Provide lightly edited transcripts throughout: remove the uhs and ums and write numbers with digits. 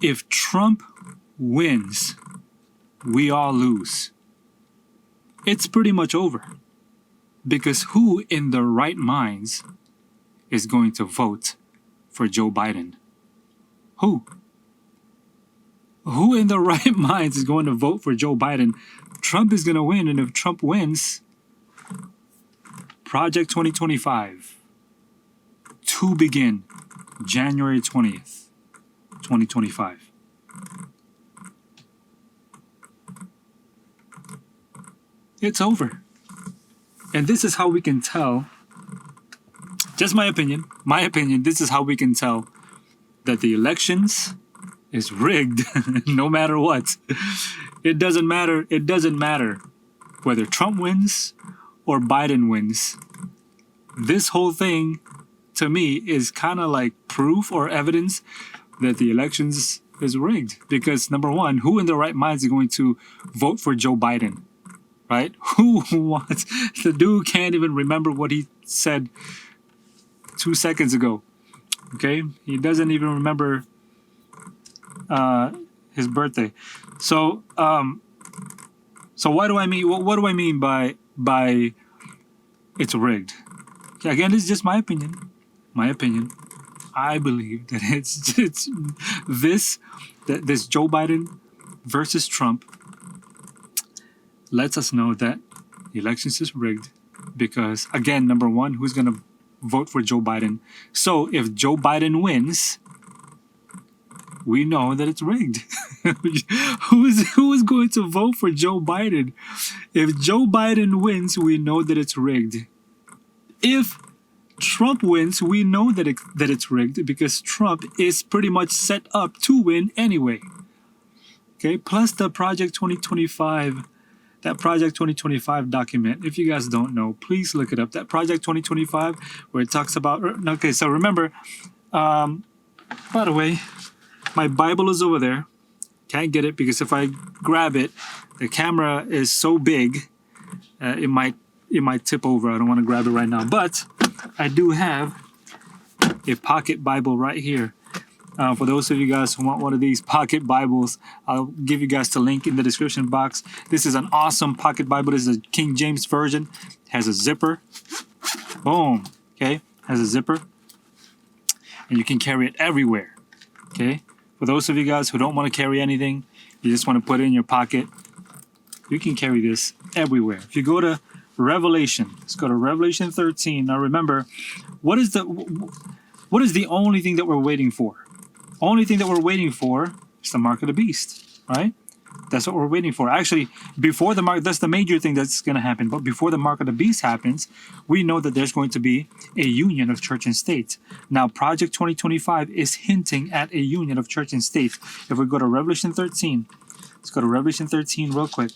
if Trump wins, we all lose. It's pretty much over. Because who in their right minds is going to vote for Joe Biden? Who? Who in their right minds is going to vote for Joe Biden? Trump is going to win, and if Trump wins, Project 2025 to begin January 20th, 2025. It's over. And this is how we can tell, just my opinion, this is how we can tell that the elections is rigged no matter what. It doesn't matter whether Trump wins or Biden wins. This whole thing, to me, is kind of like proof or evidence that the elections is rigged. Because number one, who in their right minds is going to vote for Joe Biden? Right? Who wants... The dude can't even remember what he said 2 seconds ago. Okay? He doesn't even remember his birthday. So what do I mean? What do I mean by it's rigged? Again, this is just my opinion. I believe that it's this Joe Biden versus Trump lets us know that the elections is rigged because, again, number one, who's going to vote for Joe Biden? So if Joe Biden wins, we know that it's rigged. Who is going to vote for Joe Biden? If Joe Biden wins, we know that it's rigged. If Trump wins, we know that it's rigged because Trump is pretty much set up to win anyway. Okay, plus the Project 2025. That Project 2025 document, if you guys don't know, please look it up. That Project 2025, where it talks about... Okay, so remember, by the way, my Bible is over there. Can't get it because if I grab it, the camera is so big, it might tip over. I don't want to grab it right now. But I do have a pocket Bible right here. For those of you guys who want one of these pocket Bibles, I'll give you guys the link in the description box. This is an awesome pocket Bible. This is a King James version. It has a zipper. Boom. Okay. Has a zipper. And you can carry it everywhere. Okay. For those of you guys who don't want to carry anything, you just want to put it in your pocket, you can carry this everywhere. If you go to Revelation, let's go to Revelation 13. Now remember, what is the only thing that we're waiting for? Only thing that we're waiting for is the mark of the beast, right? That's what we're waiting for. Actually, before the mark, that's the major thing that's going to happen. But before the mark of the beast happens, we know that there's going to be a union of church and state. Now, Project 2025 is hinting at a union of church and state. If we go to Revelation 13, let's go to Revelation 13 real quick.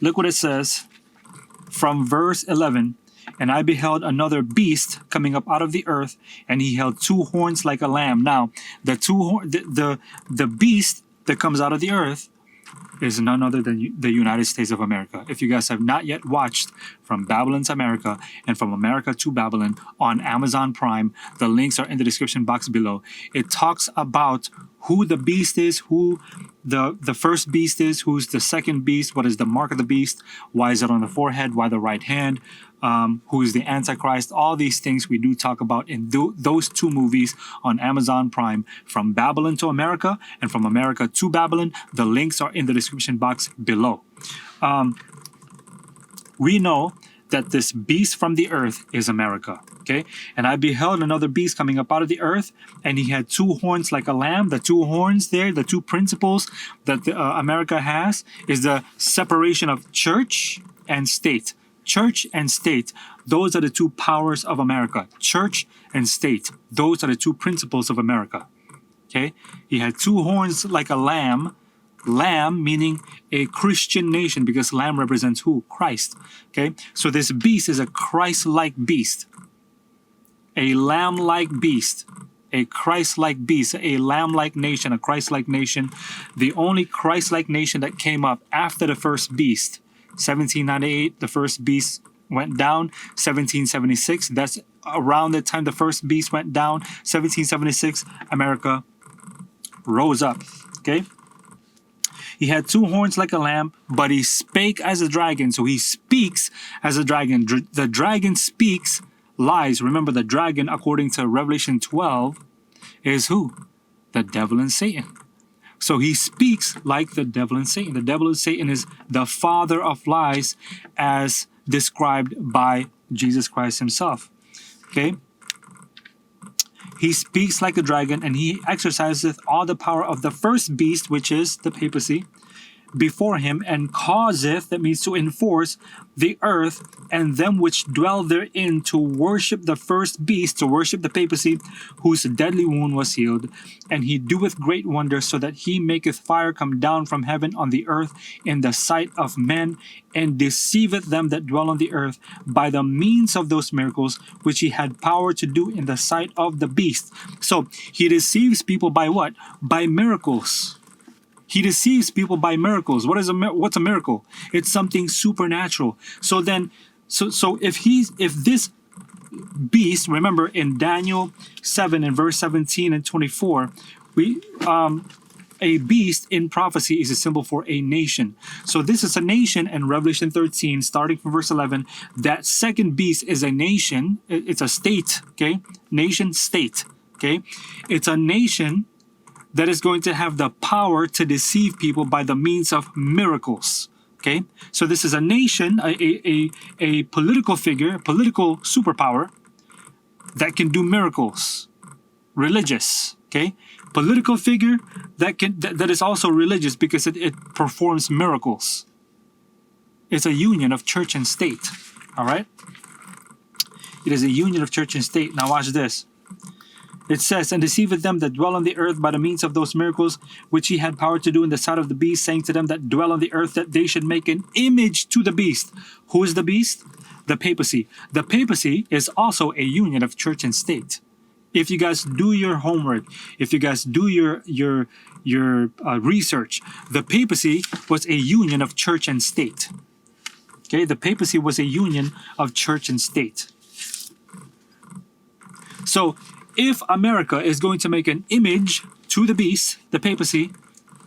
Look what it says from verse 11. And I beheld another beast coming up out of the earth, and he held two horns like a lamb. Now, the beast that comes out of the earth is none other than the United States of America. If you guys have not yet watched From Babylon to America and From America to Babylon on Amazon Prime, the links are in the description box below. It talks about who the beast is, who the first beast is, who's the second beast, what is the mark of the beast, why is it on the forehead, why the right hand, who is the Antichrist. All these things we do talk about in those two movies on Amazon Prime, From Babylon to America and From America to Babylon. The links are in the description box below. We know that this beast from the earth is America. Okay, and I beheld another beast coming up out of the earth, and he had two horns like a lamb. The two horns there, the two principles that America has, is the separation of church and state. Church and state, those are the two powers of America. Church and state, those are the two principles of America. Okay, he had two horns like a lamb. Lamb meaning a Christian nation, because lamb represents who? Christ. Okay, so this beast is a Christ-like beast. A lamb-like beast, a Christ-like beast, a lamb-like nation, a Christ-like nation. The only Christ-like nation that came up after the first beast, 1798, the first beast went down. 1776, that's around the time the first beast went down. 1776, America rose up. Okay? He had two horns like a lamb, but he spake as a dragon. So he speaks as a dragon. The dragon speaks lies. Remember, the dragon, according to Revelation 12, is who? The devil and Satan. So he speaks like the devil and Satan. The devil and Satan is the father of lies as described by Jesus Christ himself. Okay? He speaks like a dragon, and he exerciseth all the power of the first beast, which is the papacy, before him, and causeth, that means to enforce, the earth and them which dwell therein to worship the first beast, to worship the papacy, whose deadly wound was healed. And he doeth great wonders, so that he maketh fire come down from heaven on the earth in the sight of men, and deceiveth them that dwell on the earth by the means of those miracles which he had power to do in the sight of the beast. So he deceives people by what? By miracles. He deceives people by miracles. What's a miracle? It's something supernatural. So if this beast, remember in Daniel 7 and verse 17 and 24, a beast in prophecy is a symbol for a nation. So this is a nation in Revelation 13, starting from verse 11. That second beast is a nation. It's a state, okay? Nation, state, okay? It's a nation that is going to have the power to deceive people by the means of miracles. Okay, so this is a nation, a political figure, a political superpower that can do miracles. Religious, okay, political figure that is also religious because it performs miracles. It's a union of church and state. All right, it is a union of church and state. Now watch this. It says, and deceiveth them that dwell on the earth by the means of those miracles which he had power to do in the sight of the beast, saying to them that dwell on the earth that they should make an image to the beast. Who is the beast? The papacy. The papacy is also a union of church and state. If you guys do your homework, if you guys do your research, the papacy was a union of church and state. Okay, the papacy was a union of church and state. So if America is going to make an image to the beast, the papacy,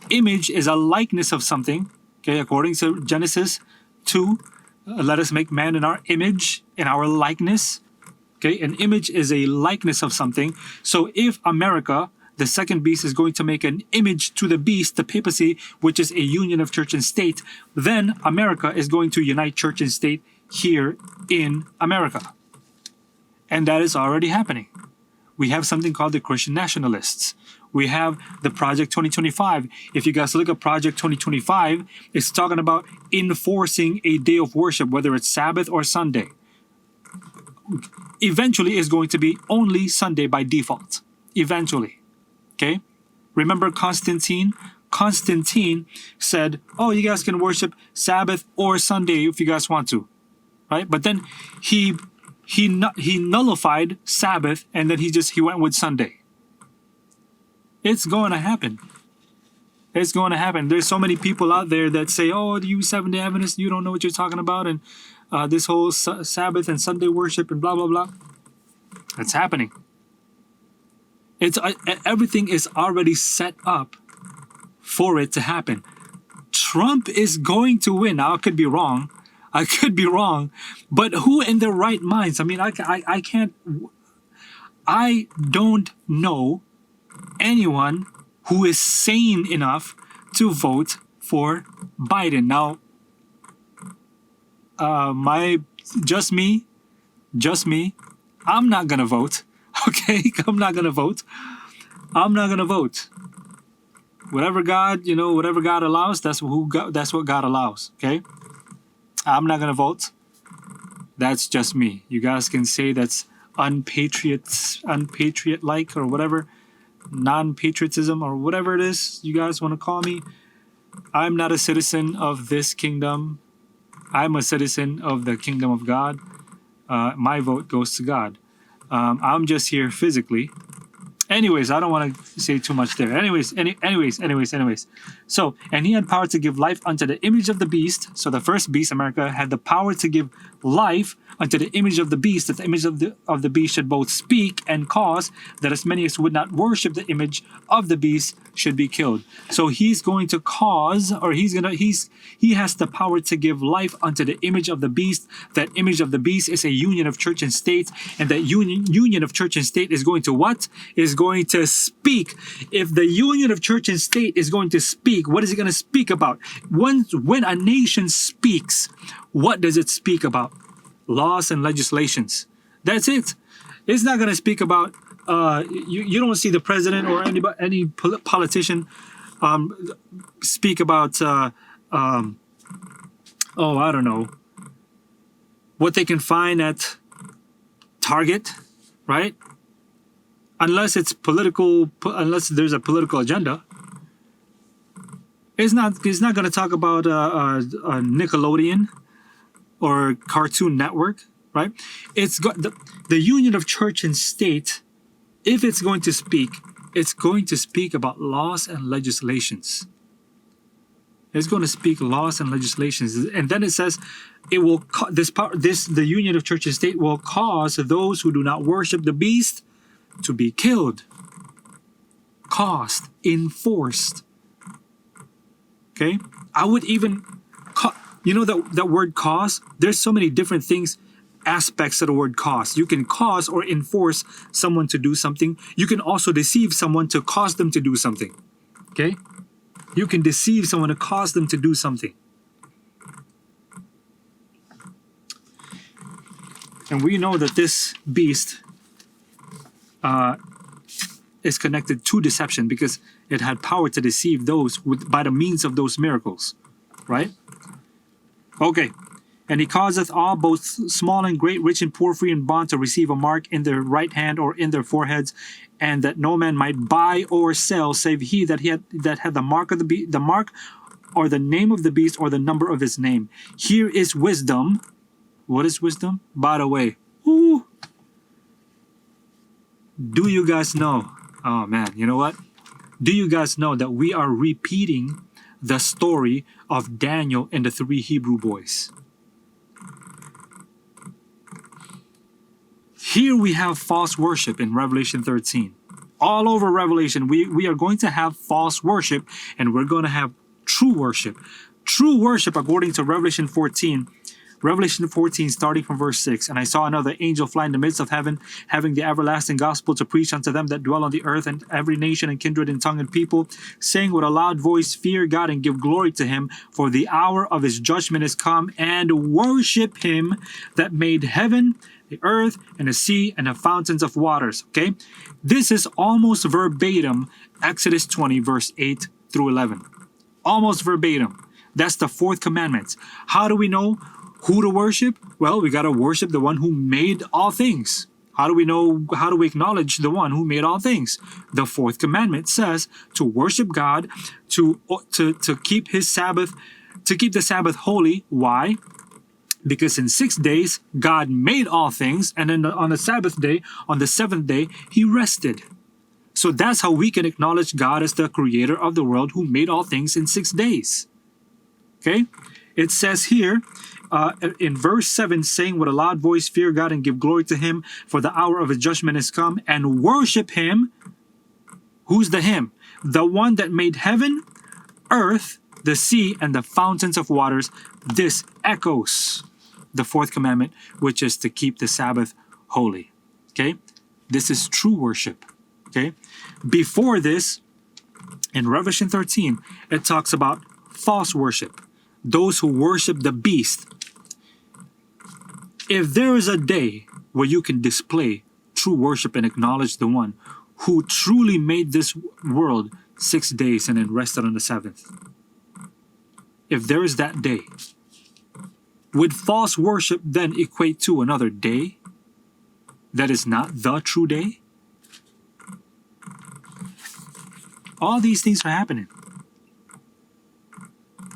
image is a likeness of something. Okay, according to Genesis 2, let us make man in our image, in our likeness. Okay, an image is a likeness of something. So if America, the second beast, is going to make an image to the beast, the papacy, which is a union of church and state, then America is going to unite church and state here in America. And that is already happening. We have something called the Christian nationalists. We have the Project 2025. If you guys look at Project 2025, it's talking about enforcing a day of worship, whether it's Sabbath or Sunday. Eventually, it's going to be only Sunday by default. Eventually. Okay? Remember Constantine? Constantine said, oh, you guys can worship Sabbath or Sunday if you guys want to. Right? But then he nullified Sabbath, and then he went with Sunday. It's going to happen. It's going to happen. There's so many people out there that say, oh, you Seventh-day Adventists, you don't know what you're talking about, and this whole Sabbath and Sunday worship and blah, blah, blah. It's happening. Everything is already set up for it to happen. Trump is going to win. Now, I could be wrong. But who in their right minds? I mean, I don't know anyone who is sane enough to vote for Biden. Now, just me, I'm not gonna vote. Okay, I'm not gonna vote. Whatever God allows, that's what God allows. Okay. I'm not gonna vote. That's just me. You guys can say that's unpatriot-like or whatever, non-patriotism or whatever it is you guys want to call me. I'm not a citizen of this kingdom. I'm a citizen of the kingdom of God. My vote goes to God. I'm just here physically, Anyways, I don't want to say too much there. Anyways. So, and he had power to give life unto the image of the beast. So the first beast, America, had the power to give life unto the image of the beast, that the image of the beast should both speak and cause that as many as would not worship the image of the beast should be killed. So he's going to cause, or he has the power to give life unto the image of the beast. That image of the beast is a union of church and state, and that union of church and state is going to what? Is going to speak. If the union of church and state is going to speak, what is it going to speak about? When a nation speaks, what does it speak about? Laws and legislations. That's it. It's not going to speak about you don't see the president or any politician speak about I don't know, what they can find at Target, right? Unless it's political, unless there's a political agenda. It's not going to talk about Nickelodeon or Cartoon Network, right? It's got the union of church and state. If it's going to speak, it's going to speak about laws and legislations. It's going to speak laws and legislations, and then it says, it will the union of church and state will cause those who do not worship the beast to be killed, caused, enforced. Okay, I would even, that word cause. There's so many different things, aspects of the word cause. You can cause or enforce someone to do something. You can also deceive someone to cause them to do something. Okay, you can deceive someone to cause them to do something. And we know that this beast is connected to deception because it had power to deceive those by the means of those miracles, right? Okay. And he causeth all, both small and great, rich and poor, free and bond, to receive a mark in their right hand or in their foreheads, and that no man might buy or sell, save he that had the mark of the mark, or the name of the beast, or the number of his name. Here is wisdom. What is wisdom? By the way, do you guys know? Oh man, you know what? Do you guys know that we are repeating the story of Daniel and the 3 Hebrew boys? Here we have false worship in Revelation 13. All over Revelation, we are going to have false worship, and we're going to have true worship. True worship, according to Revelation 14. Revelation 14, starting from verse 6. And I saw another angel fly in the midst of heaven, having the everlasting gospel to preach unto them that dwell on the earth, and every nation and kindred and tongue and people, saying with a loud voice, Fear God and give glory to him, for the hour of his judgment is come, and worship him that made heaven, the earth, and the sea, and the fountains of waters. Okay? This is almost verbatim Exodus 20, verse 8 through 11. Almost verbatim. That's the 4th commandment. How do we know who to worship? Well, we got to worship the one who made all things. How do we know? How do we acknowledge the one who made all things? The 4th commandment says to worship God, to keep his Sabbath, to keep the Sabbath holy. Why? Because in 6 days, God made all things, and then on the Sabbath day, on the 7th day, he rested. So that's how we can acknowledge God as the creator of the world who made all things in 6 days. Okay? It says here, in verse 7, saying with a loud voice, Fear God and give glory to him, for the hour of his judgment is come, and worship him. Who's the him? The one that made heaven, earth, the sea, and the fountains of waters. This echoes the 4th commandment, which is to keep the Sabbath holy. Okay? This is true worship. Okay? Before this, in Revelation 13, it talks about false worship. Those who worship the beast. If there is a day where you can display true worship and acknowledge the one who truly made this world 6 days and then rested on the 7th, if there is that day, would false worship then equate to another day that is not the true day? All these things are happening.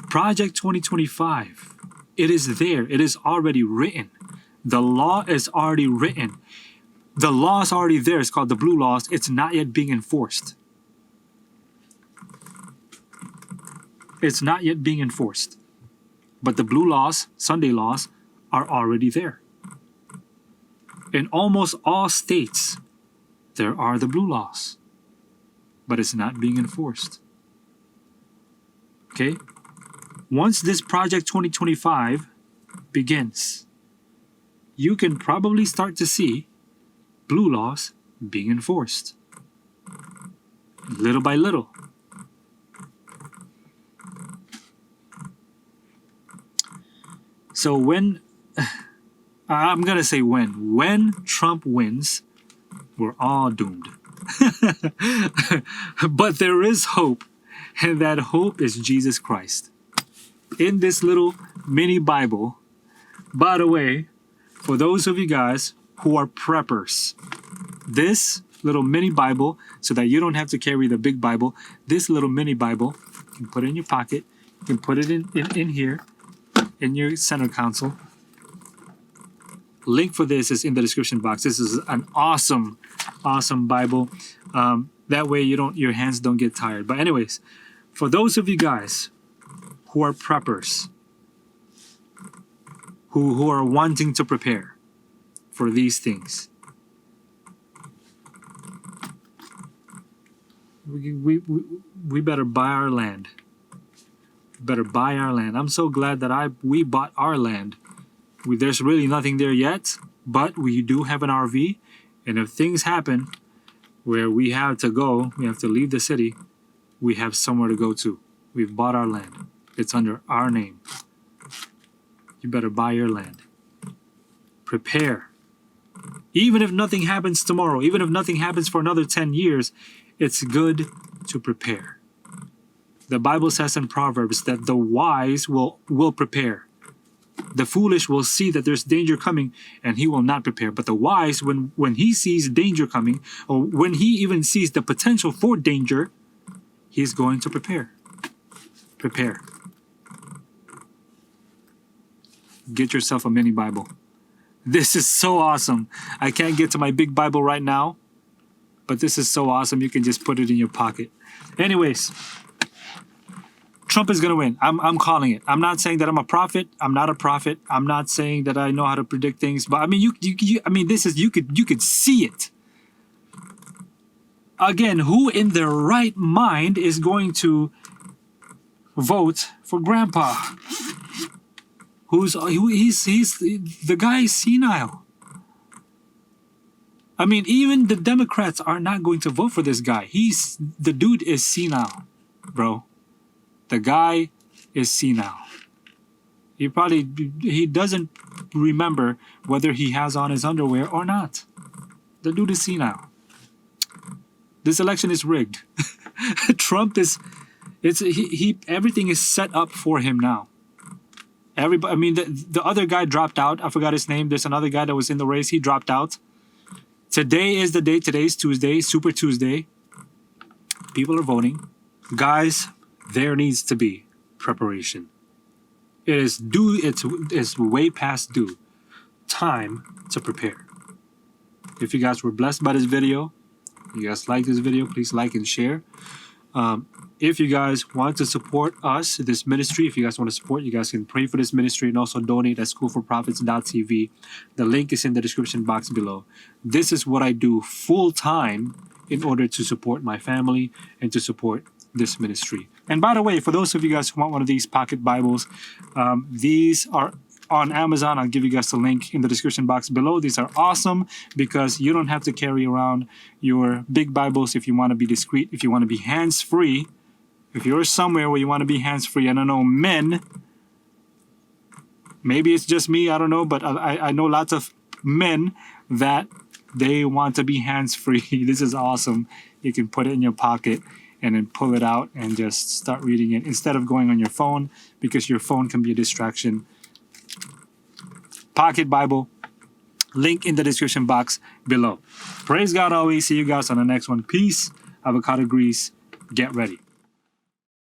Project 2025, it is there. It is already written. The law is already written. The law's already there. It's called the blue laws. It's not yet being enforced. It's not yet being enforced. But the blue laws, Sunday laws, are already there. In almost all states, there are the blue laws. But it's not being enforced. Okay? Once this Project 2025 begins, you can probably start to see blue laws being enforced. Little by little. So I'm going to say when Trump wins, we're all doomed. But there is hope, and that hope is Jesus Christ. In this little mini Bible, by the way, for those of you guys who are preppers, this little mini Bible, so that you don't have to carry the big Bible, this little mini Bible, you can put it in your pocket, you can put it in here, in your center console. Link for this is in the description box. This is an awesome Bible. That way your hands don't get tired. But anyways, for those of you guys who are preppers, who are wanting to prepare for these things, we better buy our land. Better buy our land. I'm so glad that we bought our land. There's really nothing there yet, but we do have an RV, and if things happen where we have to go, we have to leave the city, we have somewhere to go to. We've bought our land. It's under our name. You better buy your land. Prepare. Even if nothing happens tomorrow, even if nothing happens for another 10 years, it's good to prepare. The Bible says in Proverbs that the wise will prepare. The foolish will see that there's danger coming and he will not prepare. But the wise, when he sees danger coming, or when he even sees the potential for danger, he's going to prepare. Prepare. Get yourself a mini Bible. This is so awesome. I can't get to my big Bible right now, but this is so awesome. You can just put it in your pocket. Anyways, Trump is going to win. I'm calling it. I'm not saying that I'm a prophet. I'm not a prophet. I'm not saying that I know how to predict things. But I mean, you could see it. Again, who in their right mind is going to vote for Grandpa? He's the guy is senile. I mean, even the Democrats are not going to vote for this guy. The dude is senile, bro. The guy is senile. He doesn't remember whether he has on his underwear or not. The dude is senile. This election is rigged. Trump everything is set up for him now. Everybody, I mean, the other guy dropped out. I forgot his name. There's another guy that was in the race. He dropped out. Today is the day. Today's Tuesday, Super Tuesday. People are voting. Guys, there needs to be preparation. It is due. It's way past due. Time to prepare. If you guys were blessed by this video, you guys like this video, please like and share. If you guys want to support us, this ministry, if you guys want to support, you guys can pray for this ministry and also donate at schoolforprophets.tv. The link is in the description box below. This is what I do full time in order to support my family and to support this ministry. And by the way, for those of you guys who want one of these pocket Bibles, these are on Amazon. I'll give you guys the link in the description box below. These are awesome because you don't have to carry around your big Bibles if you want to be discreet, if you want to be hands-free. If you're somewhere where you want to be hands-free, I don't know, men, maybe it's just me, I don't know, but I know lots of men that they want to be hands-free. This is awesome. You can put it in your pocket and then pull it out and just start reading it instead of going on your phone, because your phone can be a distraction. Pocket Bible, link in the description box below. Praise God always. See you guys on the next one. Peace. Avocado grease. Get ready.